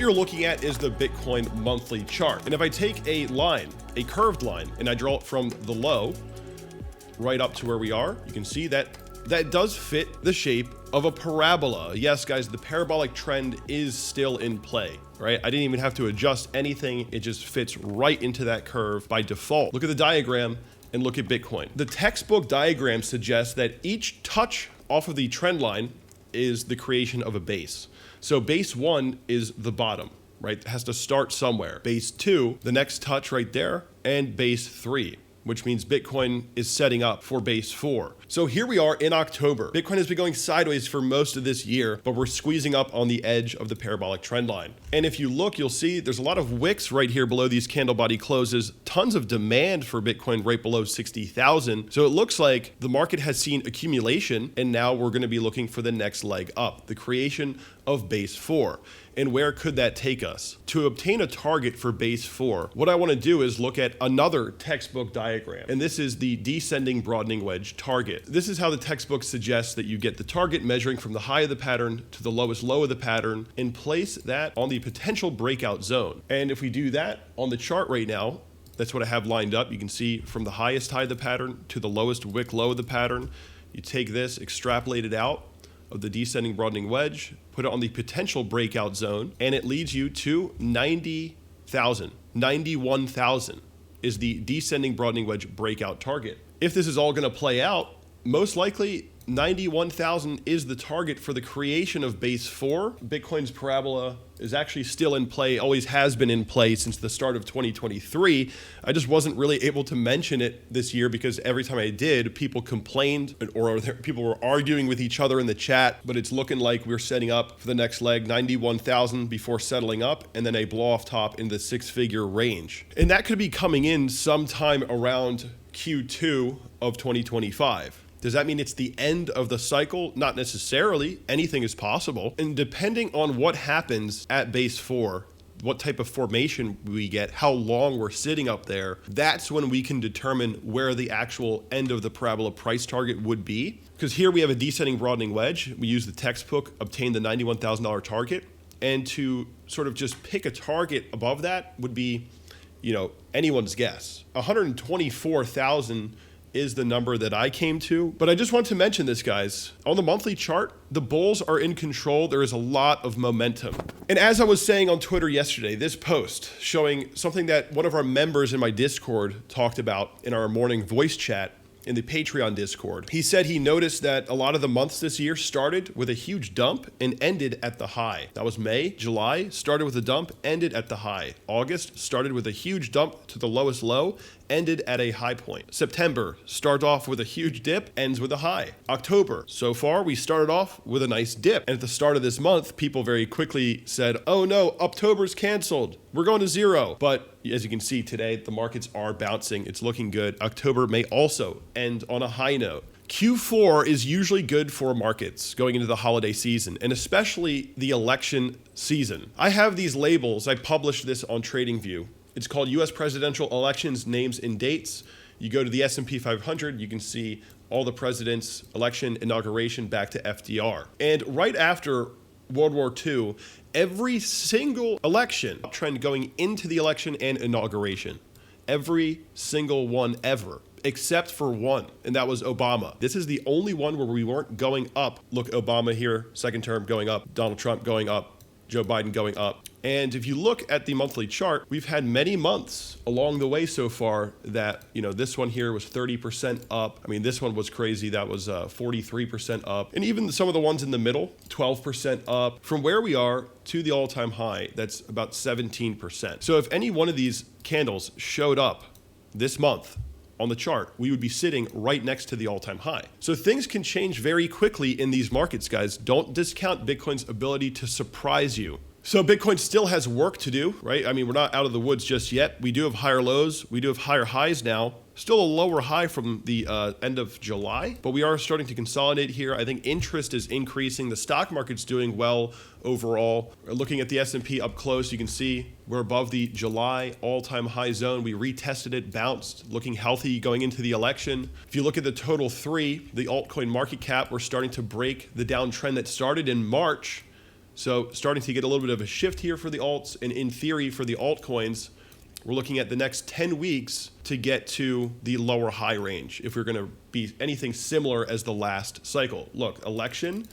you're looking at is the Bitcoin monthly chart. And if I take a line, a curved line, and I draw it from the low right up to where we are, you can see that does fit the shape of a parabola. Yes, guys, the parabolic trend is still in play, right? I didn't even have to adjust anything. It just fits right into that curve by default. Look at the diagram and look at Bitcoin. The textbook diagram suggests that each touch off of the trend line is the creation of a base. So base 1 is the bottom, right? It has to start somewhere. Base 2, the next touch right there, and base 3, which means Bitcoin is setting up for base 4. So here we are in October. Bitcoin has been going sideways for most of this year, but we're squeezing up on the edge of the parabolic trend line. And if you look, you'll see there's a lot of wicks right here below these candle body closes, tons of demand for Bitcoin right below 60,000. So it looks like the market has seen accumulation, and now we're gonna be looking for the next leg up, the creation of base 4. And where could that take us? To obtain a target for base 4, what I want to do is look at another textbook diagram. And this is the descending broadening wedge target. This is how the textbook suggests that you get the target measuring from the high of the pattern to the lowest low of the pattern and place that on the potential breakout zone. And if we do that on the chart right now, that's what I have lined up. You can see from the highest high of the pattern to the lowest wick low of the pattern. You take this, extrapolate it out of the descending broadening wedge, put it on the potential breakout zone, and it leads you to 90,000. 91,000 is the descending broadening wedge breakout target. If this is all going to play out, most likely 91,000 is the target for the creation of base 4. Bitcoin's parabola is actually still in play, always has been in play since the start of 2023. I just wasn't really able to mention it this year because every time I did, people complained or people were arguing with each other in the chat, but it's looking like we're setting up for the next leg, 91,000 before settling up, and then a blow off top in the 6-figure range. And that could be coming in sometime around Q2 of 2025. Does that mean it's the end of the cycle? Not necessarily. Anything is possible. And depending on what happens at base 4, what type of formation we get, how long we're sitting up there, that's when we can determine where the actual end of the parabola price target would be. Because here we have a descending broadening wedge. We use the textbook, obtain the $91,000 target. And to sort of just pick a target above that would be, anyone's guess. 124,000 is the number that I came to. But I just want to mention this, guys. On the monthly chart, the bulls are in control. There is a lot of momentum. And as I was saying on Twitter yesterday, this post showing something that one of our members in my Discord talked about in our morning voice chat in the Patreon Discord. He said he noticed that a lot of the months this year started with a huge dump and ended at the high. That was May. July started with a dump, ended at the high. August started with a huge dump to the lowest low, ended at a high point. September starts off with a huge dip, ends with a high. October, so far we started off with a nice dip. And at the start of this month, people very quickly said, oh no, October's canceled. We're going to zero. But as you can see today, the markets are bouncing. It's looking good. October may also end on a high note. Q4 is usually good for markets going into the holiday season, and especially the election season. I have these labels. I published this on TradingView. It's called U.S. Presidential Elections, Names and Dates. You go to the S&P 500, you can see all the president's election inauguration back to FDR. And right after World War II, every single election trend going into the election and inauguration, every single one ever, except for one, and that was Obama. This is the only one where we weren't going up. Look, Obama here, second term going up, Donald Trump going up, Joe Biden going up. And if you look at the monthly chart, we've had many months along the way so far that, this one here was 30% up. I mean, this one was crazy. That was 43% up. And even some of the ones in the middle, 12% up. From where we are to the all-time high, that's about 17%. So if any one of these candles showed up this month on the chart, we would be sitting right next to the all-time high. So things can change very quickly in these markets, guys. Don't discount Bitcoin's ability to surprise you. So Bitcoin still has work to do, right? I mean, we're not out of the woods just yet. We do have higher lows. We do have higher highs now. Still a lower high from the end of July, but we are starting to consolidate here. I think interest is increasing. The stock market's doing well overall. Looking at the S&P up close, you can see we're above the July all-time high zone. We retested it, bounced, looking healthy going into the election. If you look at the total three, the altcoin market cap, we're starting to break the downtrend that started in March So starting to get a little bit of a shift here for the alts, and in theory for the altcoins, we're looking at the next 10 weeks to get to the lower high range if we're going to be anything similar as the last cycle. Look, election,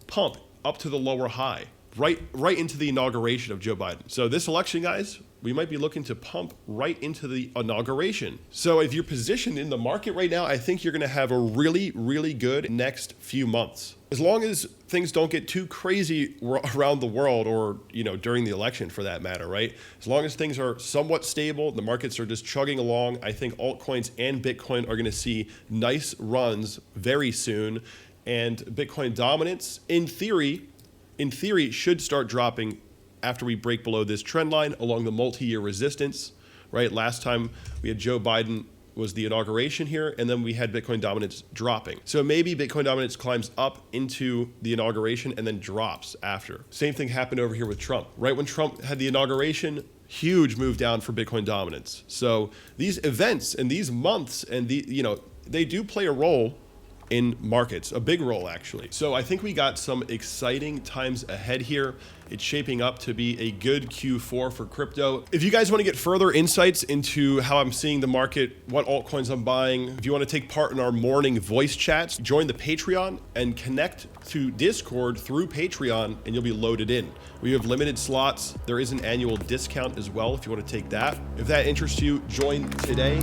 pump up to the lower high, right into the inauguration of Joe Biden. So this election, guys, we might be looking to pump right into the inauguration. So if you're positioned in the market right now, I think you're going to have a really, really good next few months. As long as things don't get too crazy around the world, or, you know, during the election for that matter, right? As long as things are somewhat stable, the markets are just chugging along, I think altcoins and Bitcoin are going to see nice runs very soon. And Bitcoin dominance, in theory, should start dropping after we break below this trend line along the multi-year resistance, right? Last time we had Joe Biden was the inauguration here, and then we had Bitcoin dominance dropping. So maybe Bitcoin dominance climbs up into the inauguration and then drops after. Same thing happened over here with Trump. Right when Trump had the inauguration, huge move down for Bitcoin dominance. So these events and these months and they do play a role in markets, a big role actually. So I think we got some exciting times ahead here. It's shaping up to be a good Q4 for crypto. If you guys want to get further insights into how I'm seeing the market, what altcoins I'm buying, if you want to take part in our morning voice chats, join the Patreon and connect to Discord through Patreon and you'll be loaded in. We have limited slots. There is an annual discount as well if you want to take that. If that interests you, join today.